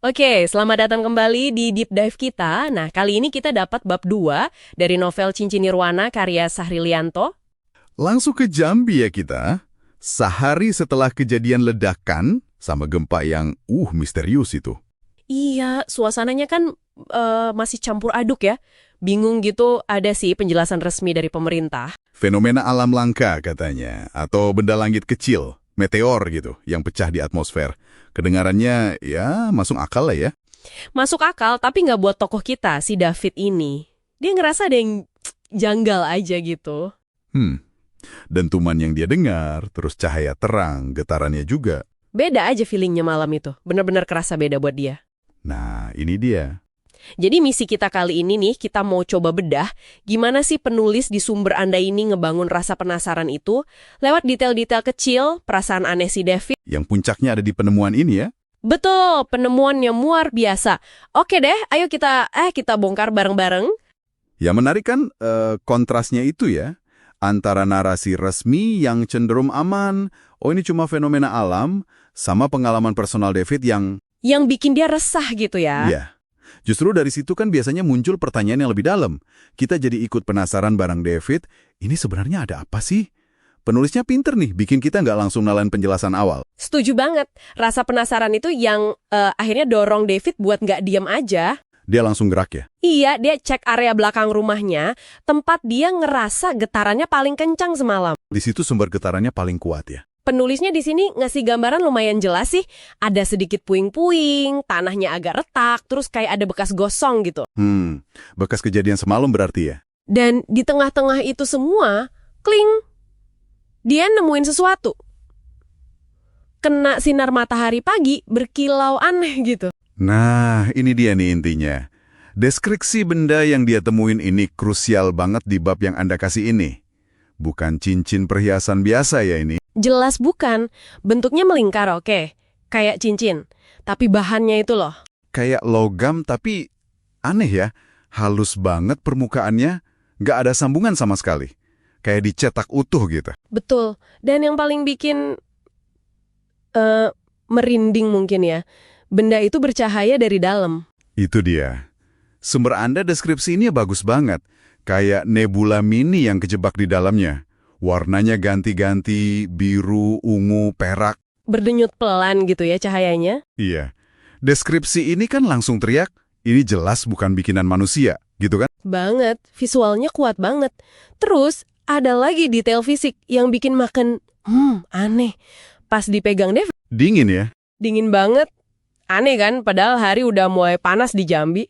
Oke, selamat datang kembali di Deep Dive kita. Nah, kali ini kita dapat bab 2 dari novel Cincin Nirwana karya Sahrilianto. Langsung ke Jambi ya kita. Sehari setelah kejadian ledakan sama gempa yang misterius itu. Iya, suasananya kan masih campur aduk ya. Bingung gitu, ada sih penjelasan resmi dari pemerintah. Fenomena alam langka katanya, atau benda langit kecil, meteor gitu, yang pecah di atmosfer. Kedengarannya ya masuk akal lah ya. Masuk akal, tapi nggak buat tokoh kita, si David ini. Dia ngerasa ada yang janggal aja gitu. Dentuman yang dia dengar, terus cahaya terang, getarannya juga. Beda aja feelingnya malam itu. Bener-bener kerasa beda buat dia. Nah, ini dia. Jadi misi kita kali ini nih, kita mau coba bedah gimana sih penulis di sumber Anda ini ngebangun rasa penasaran itu lewat detail-detail kecil, perasaan aneh si David. Yang puncaknya ada di penemuan ini ya. Betul, penemuannya luar biasa. Oke deh, ayo kita bongkar bareng-bareng. Yang menarik kan kontrasnya itu ya. Antara narasi resmi yang cenderung aman, ini cuma fenomena alam, sama pengalaman personal David yang bikin dia resah gitu ya. Iya. Justru dari situ kan biasanya muncul pertanyaan yang lebih dalam. Kita jadi ikut penasaran bareng David, ini sebenarnya ada apa sih? Penulisnya pinter nih, bikin kita nggak langsung nalain penjelasan awal. Setuju banget. Rasa penasaran itu yang akhirnya dorong David buat nggak diam aja. Dia langsung gerak ya? Iya, dia cek area belakang rumahnya, tempat dia ngerasa getarannya paling kencang semalam. Di situ sumber getarannya paling kuat ya? Penulisnya di sini ngasih gambaran lumayan jelas sih. Ada sedikit puing-puing, tanahnya agak retak, terus kayak ada bekas gosong gitu. Bekas kejadian semalam berarti ya? Dan di tengah-tengah itu semua, kling, dia nemuin sesuatu. Kena sinar matahari pagi, berkilau aneh gitu. Nah, ini dia nih intinya. Deskripsi benda yang dia temuin ini krusial banget di bab yang Anda kasih ini. Bukan cincin perhiasan biasa ya ini. Jelas bukan. Bentuknya melingkar, oke. Kayak cincin. Tapi bahannya itu loh. Kayak logam tapi aneh ya. Halus banget permukaannya. Nggak ada sambungan sama sekali. Kayak dicetak utuh gitu. Betul. Dan yang paling bikin merinding mungkin ya. Benda itu bercahaya dari dalam. Itu dia. Sumber Anda deskripsi ini bagus banget. Kayak nebula mini yang kejebak di dalamnya. Warnanya ganti-ganti, biru, ungu, perak. Berdenyut pelan gitu ya cahayanya. Iya. Deskripsi ini kan langsung teriak, ini jelas bukan bikinan manusia, gitu kan? Banget. Visualnya kuat banget. Terus ada lagi detail fisik yang bikin makin, aneh. Pas dipegang David. Dingin ya? Dingin banget. Aneh kan? Padahal hari udah mulai panas di Jambi.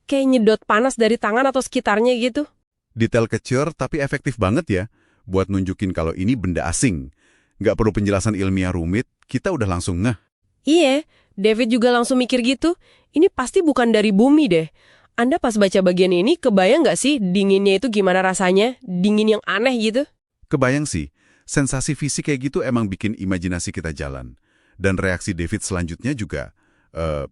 Kayak nyedot panas dari tangan atau sekitarnya gitu. Detail kecil tapi efektif banget ya. Buat nunjukin kalau ini benda asing. Nggak perlu penjelasan ilmiah rumit, kita udah langsung ngeh. Iya, David juga langsung mikir gitu. Ini pasti bukan dari bumi deh. Anda pas baca bagian ini, kebayang nggak sih dinginnya itu gimana rasanya? Dingin yang aneh gitu? Kebayang sih, sensasi fisik kayak gitu emang bikin imajinasi kita jalan. Dan reaksi David selanjutnya juga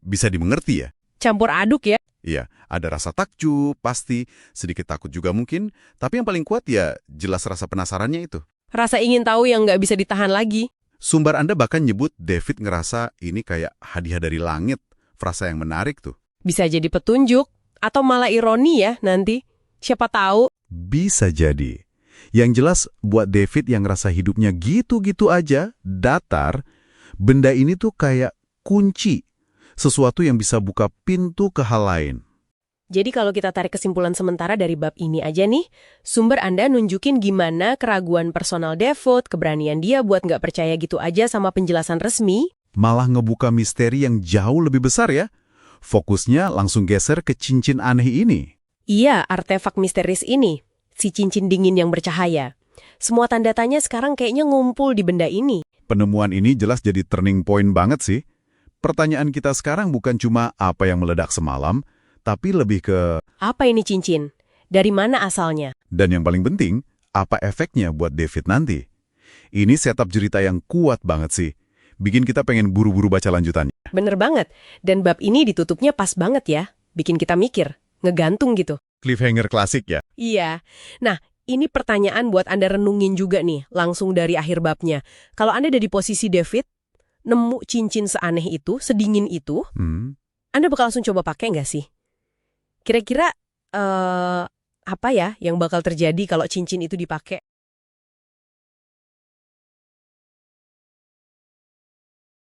bisa dimengerti ya. Campur aduk ya? Iya, ada rasa takjub, pasti, sedikit takut juga mungkin, tapi yang paling kuat ya jelas rasa penasarannya itu. Rasa ingin tahu yang nggak bisa ditahan lagi. Sumber Anda bahkan nyebut David ngerasa ini kayak hadiah dari langit, frasa yang menarik tuh. Bisa jadi petunjuk, atau malah ironi ya nanti. Siapa tahu. Bisa jadi. Yang jelas buat David yang ngerasa hidupnya gitu-gitu aja, datar, benda ini tuh kayak kunci. Sesuatu yang bisa buka pintu ke hal lain. Jadi kalau kita tarik kesimpulan sementara dari bab ini aja nih, sumber Anda nunjukin gimana keraguan personal David, keberanian dia buat nggak percaya gitu aja sama penjelasan resmi. Malah ngebuka misteri yang jauh lebih besar ya. Fokusnya langsung geser ke cincin aneh ini. Iya, artefak misteris ini. Si cincin dingin yang bercahaya. Semua tanda tanya sekarang kayaknya ngumpul di benda ini. Penemuan ini jelas jadi turning point banget sih. Pertanyaan kita sekarang bukan cuma apa yang meledak semalam, tapi lebih ke apa ini cincin? Dari mana asalnya? Dan yang paling penting, apa efeknya buat David nanti? Ini setup cerita yang kuat banget sih. Bikin kita pengen buru-buru baca lanjutannya. Bener banget. Dan bab ini ditutupnya pas banget ya. Bikin kita mikir, ngegantung gitu. Cliffhanger klasik ya? Iya. Nah, ini pertanyaan buat Anda renungin juga nih, langsung dari akhir babnya. Kalau Anda ada di posisi David, nemu cincin seaneh itu, sedingin itu, Anda bakal langsung coba pakai nggak sih? Kira-kira apa ya yang bakal terjadi kalau cincin itu dipakai?